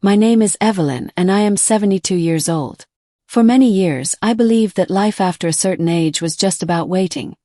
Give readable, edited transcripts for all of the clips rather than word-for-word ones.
My name is Evelyn and I am 72 years old. For many years, I believed that life after a certain age was just about waiting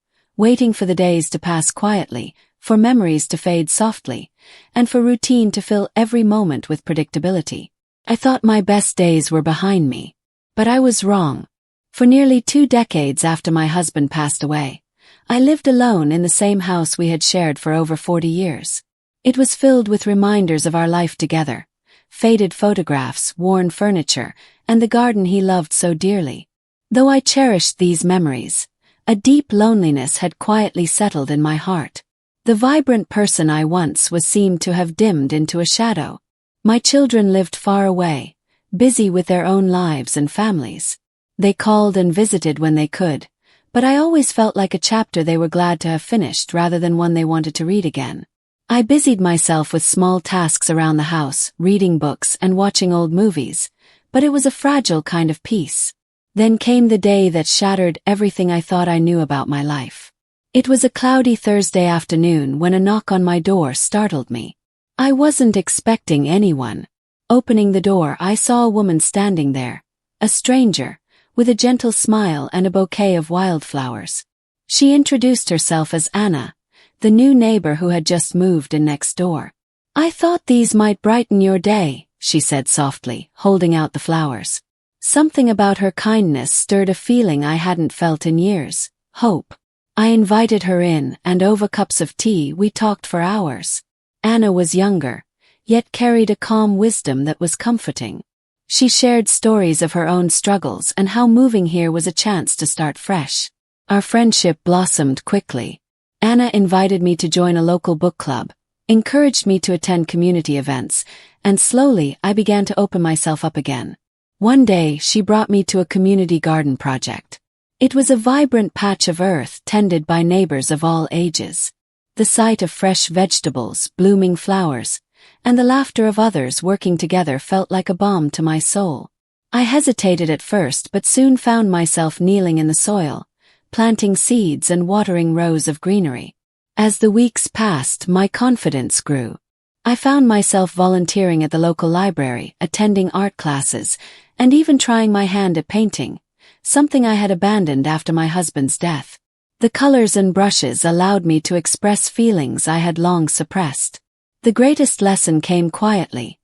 for the days to pass quietly, for memories to fade softly, and for routine to fill every moment with predictability. I thought my best days were behind me. But I was wrong. For nearly 2 decades after my husband passed away, I lived alone in the same house we had shared for over 40 years. It was filled with reminders of our life together, faded photographs, worn furniture, and the garden he loved so dearly. Though I cherished these memories, a deep loneliness had quietly settled in my heart. The vibrant person I once was seemed to have dimmed into a shadow. My children lived far away, busy with their own lives and families. They called and visited when they could, but I always felt like a chapter they were glad to have finished rather than one they wanted to read again. I busied myself with small tasks around the house, reading books and watching old movies, but it was a fragile kind of peace. Then came the day that shattered everything I thought I knew about my life. It was a cloudy Thursday afternoon when a knock on my door startled me. I wasn't expecting anyone. Opening the door, I saw a woman standing there, a stranger, with a gentle smile and a bouquet of wildflowers. She introduced herself as Anna, the new neighbor who had just moved in next door. "I thought these might brighten your day," she said softly, holding out the flowers. Something about her kindness stirred a feeling I hadn't felt in years: hope. I invited her in, and over cups of tea we talked for hours. Anna was younger, yet carried a calm wisdom that was comforting. She shared stories of her own struggles and how moving here was a chance to start fresh. Our friendship blossomed quickly. Anna invited me to join a local book club, encouraged me to attend community events, and slowly I began to open myself up again. One day, she brought me to a community garden project. It was a vibrant patch of earth tended by neighbors of all ages. The sight of fresh vegetables, blooming flowers, and the laughter of others working together felt like a balm to my soul. I hesitated at first but soon found myself kneeling in the soil, planting seeds and watering rows of greenery. As the weeks passed, my confidence grew. I found myself volunteering at the local library, attending art classes, and even trying my hand at painting, something I had abandoned after my husband's death. The colors and brushes allowed me to express feelings I had long suppressed. The greatest lesson came quietly.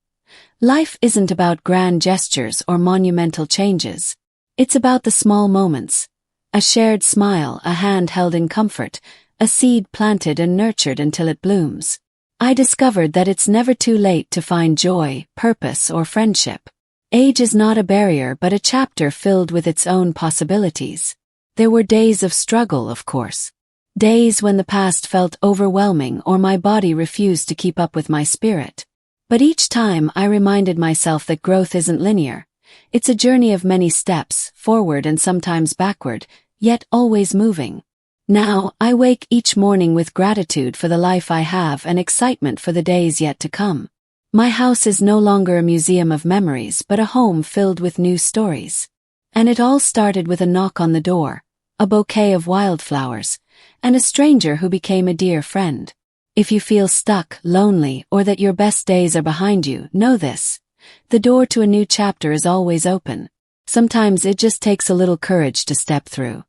Life isn't about grand gestures or monumental changes. It's about the small moments. A shared smile, a hand held in comfort, a seed planted and nurtured until it blooms. I discovered that it's never too late to find joy, purpose, or friendship. Age is not a barrier but a chapter filled with its own possibilities. There were days of struggle, of course. Days when the past felt overwhelming or my body refused to keep up with my spirit. But each time I reminded myself that growth isn't linear. It's a journey of many steps, forward and sometimes backward, yet always moving. Now, I wake each morning with gratitude for the life I have and excitement for the days yet to come. My house is no longer a museum of memories but a home filled with new stories. And it all started with a knock on the door, a bouquet of wildflowers, and a stranger who became a dear friend. If you feel stuck, lonely, or that your best days are behind you, know this: the door to a new chapter is always open. Sometimes it just takes a little courage to step through.